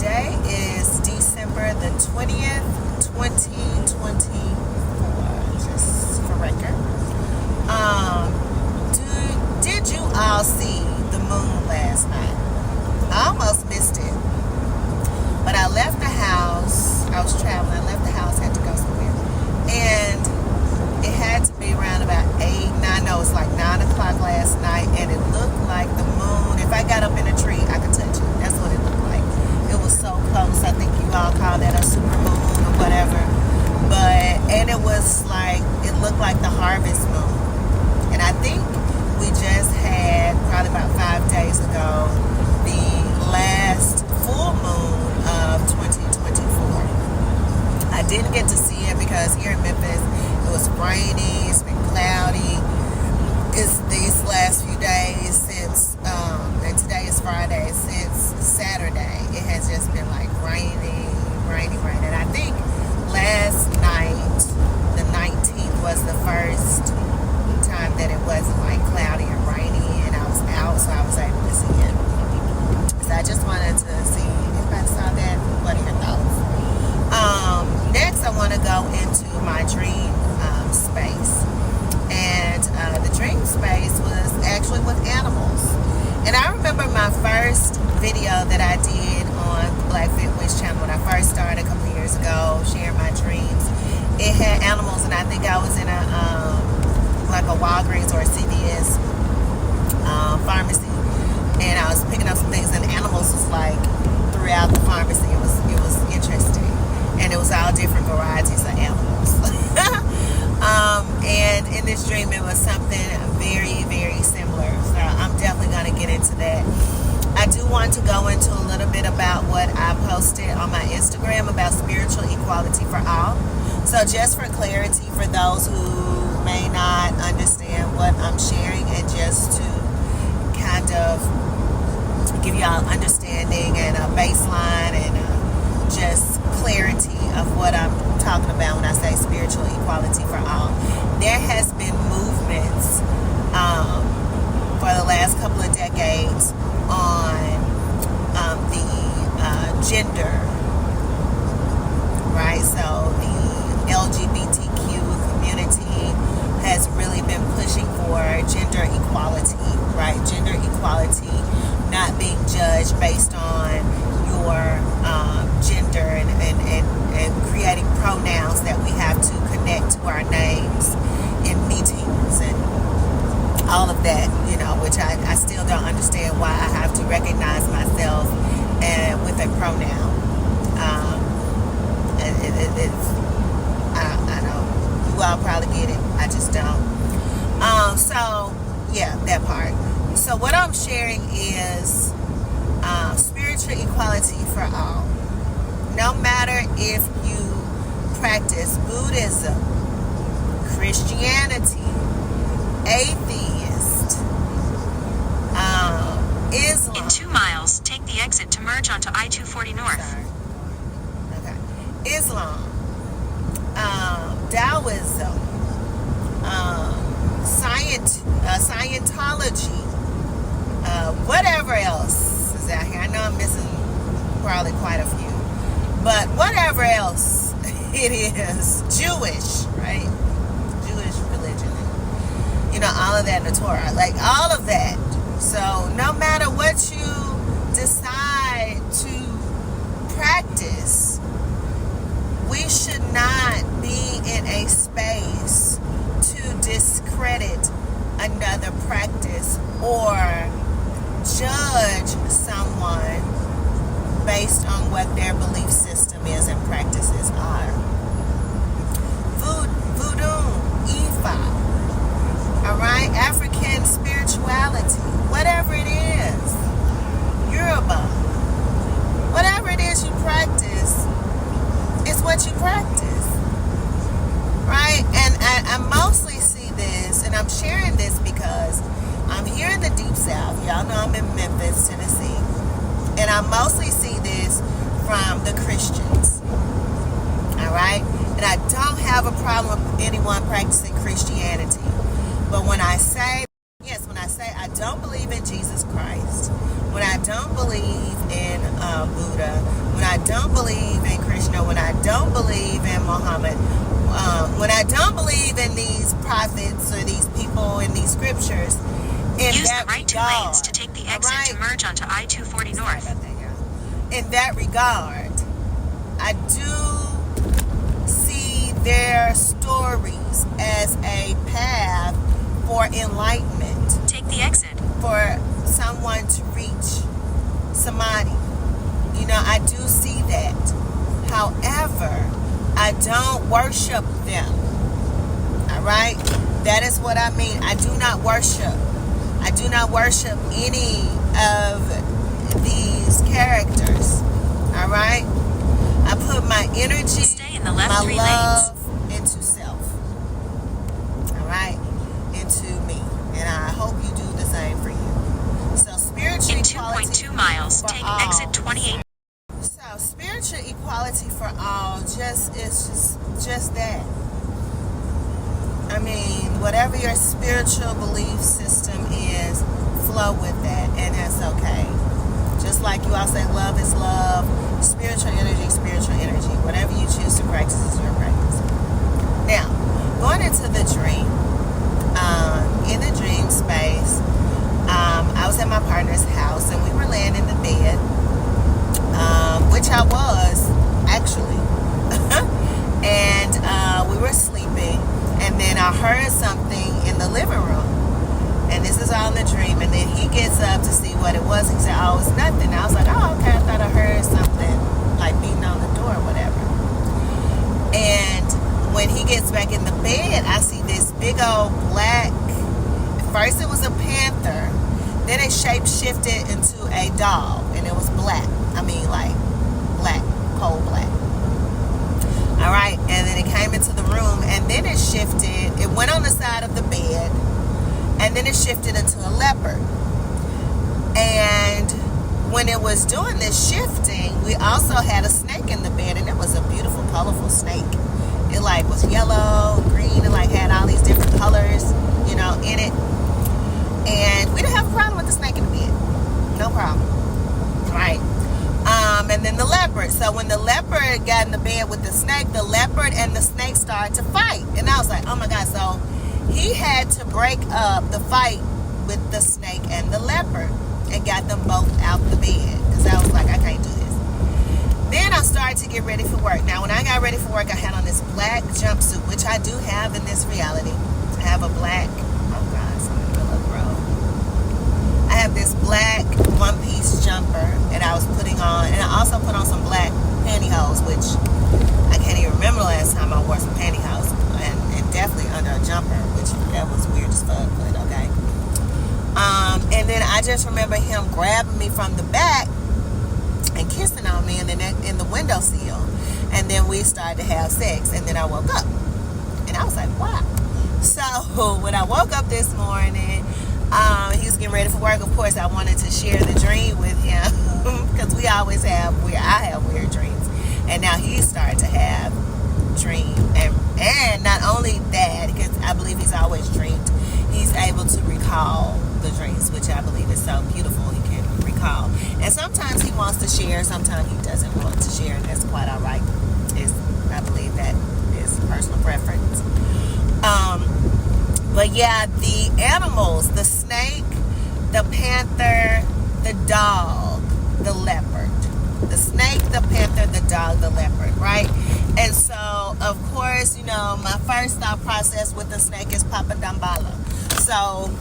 today is December the 20th, 2024, just for record. Did you all see the moon last night? I almost missed it. But I left the house, I was traveling, I left the house, had to go somewhere. And it had to be around about 8, 9, no, it was like 9 o'clock last night, and it looked like the moon, if I got up in a tree, I could touch it. That's what it looked like. It was so close. I think you all call that a super moon or whatever. And it was like, it looked like the harvest moon. And I think we just had, probably about 5 days ago, the last full moon of 2024. I didn't get to see it because here in Memphis, it was rainy, it's been cloudy. It's these last few days since, and today is Friday, since Saturday, it has just been like rainy. And I think last night, the 19th, was the first time that it wasn't like cloudy and rainy, and I was out, so I was able to see it. So I just wanted to see if I saw that. What are your thoughts? Next, I want to go into my dream space. And the dream space was actually with animals. And I remember my first video that I did on the Black Fit Witch channel when I first started a couple years ago, sharing my dreams. It had animals, and I think I was in a like a Walgreens or a CVS pharmacy, and I was picking up some things, and animals was like throughout the pharmacy. It was interesting, and it was all different varieties of animals. And in this dream, it was something very, very similar. So I'm definitely going to get into that. I do want to go into a little bit about what I posted on my Instagram about spiritual equality for all. So just for clarity, for those who may not understand what I'm sharing, and just to kind of give y'all understanding and a baseline and just clarity of what I'm talking about when I say spiritual equality for all. There has been movements for the last couple of decades on the gender, right? So the LGBTQ community has really been pushing for gender equality, right? Gender equality, not being judged based on your gender, and creating pronouns that we have to connect to our names in meetings and all of that, which I still don't understand why I have to recognize myself and with a pronoun. I know you all probably get it. I just don't. So yeah, that part. So what I'm sharing is spiritual equality for all. No matter if you practice Buddhism, Christianity, atheist, Islam. In 2 miles, take the exit to merge onto I-240 North. Sorry. Okay. Islam, Taoism, Scientology, whatever else is out here. I know I'm missing probably quite a few, but whatever else it is, Jewish, right? Jewish religion, all of that in the Torah, like all of that. So no matter what you decide to practice, we should not be in a space to discredit another practice or judge someone based on what their belief system is and practices are. Voodoo, Ifa, all right, African spirituality, whatever it is, Yoruba, whatever it is you practice, it's what you practice, right? And I mostly see this, and I'm sharing this because I'm here in the Deep South. Y'all know I'm in Memphis, Tennessee. And I mostly see this from the Christians. All right? And I don't have a problem with anyone practicing Christianity. But when I say I don't believe in Jesus Christ, when I don't believe in Buddha, when don't believe in Krishna, when I don't believe in Muhammad, when I don't believe in these prophets or these people in these scriptures, in Use that the right 2 regard, lanes to take the exit to merge onto I-240 Sorry North. about that, y'all. In that regard, I do see their stories as a path for enlightenment, Take the exit. for someone to reach samadhi. You know, I do see that. However, I don't worship them. All right? That is what I mean. I do not worship. I do not worship any of these characters. All right? I put my energy, Stay in the left my 3 lanes. love into self. All right? Into me. And I hope you do the same for you. So spiritual In equality 2.2 miles, for take all. exit 28. So spiritual equality for all is just that. I mean, whatever your spiritual belief system is, flow with that, and that's okay. Just like you all say, love is love, spiritual energy, whatever you choose to practice is your practice. Now, going into the dream, in the dream space, I was at my partner's house and we were laying in the bed, which I was actually, and we were sleeping, and then I heard something in the living room, and this is all in the dream, and then he gets up to see what it was. He said, oh, it's nothing. I was like, oh, okay, I thought I heard something like beating on the door or whatever. And when he gets back in the bed, I see this big old black, at first it was a panther, then it shape shifted into a dog, and it was black. I mean, like black, coal black. All right, and then it came into the room, and then it shifted. It went on the side of the bed, and then it shifted into a leopard. And when it was doing this shifting, we also had a snake in the bed, and it was a beautiful, colorful snake. It like was yellow, green, and like had all these different colors, you know, in it. And we didn't have a problem with the snake in the bed. No problem. Right. And then the leopard. So when the leopard got in the bed with the snake, the leopard and the snake started to fight. And I was like, oh my God. So he had to break up the fight with the snake and the leopard and got them both out the bed. Because I was like, I can't do this. Then I started to get ready for work. Now, when I got ready for work, I had on this black jumpsuit, which I do have in this reality. I have a black, oh God, it's in the middle of the road. I have this black one-piece jumper that I was putting on, and I also put on some black pantyhose, which I can't even remember the last time I wore some pantyhose, and definitely under a jumper, which that was weird as fuck, but okay. And then I just remember him grabbing me from the back and kissing on me, and then in the windowsill, and then we started to have sex, and then I woke up, and I was like, wow. So when I woke up this morning, he was getting ready for work. Of course, I wanted to share the dream with him because I have weird dreams, and now he started to have dreams, and not only that, because I believe he's always dreamed, he's able to recall the dreams, which I believe is so beautiful. He can recall, and sometimes he wants to share, sometimes he doesn't want to share, and that's quite all right. I believe that is personal preference. But yeah, the animals, the snake, the panther, the dog, the leopard. The snake, the panther, the dog, the leopard, right? And so, of course, you know, my first thought process with the snake is Papa Dambala. So,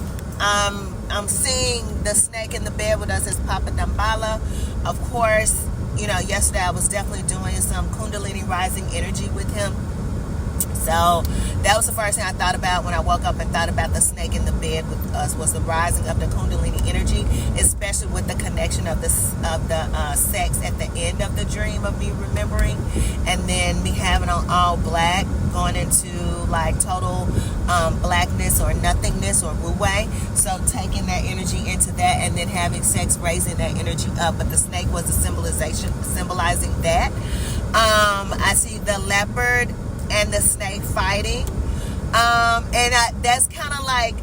I'm seeing the snake in the bed with us as Papa Dambala. Of course, you know, yesterday I was definitely doing some Kundalini rising energy with him. So that was the first thing I thought about when I woke up and thought about the snake in the bed with us, was the rising of the Kundalini energy, especially with the connection of the sex at the end of the dream of me remembering, and then me having on all black, going into like total blackness or nothingness or wu-wei. So taking that energy into that, and then having sex, raising that energy up. But the snake was a symbolizing that. I see the leopard and the snake fighting, and that's kind of like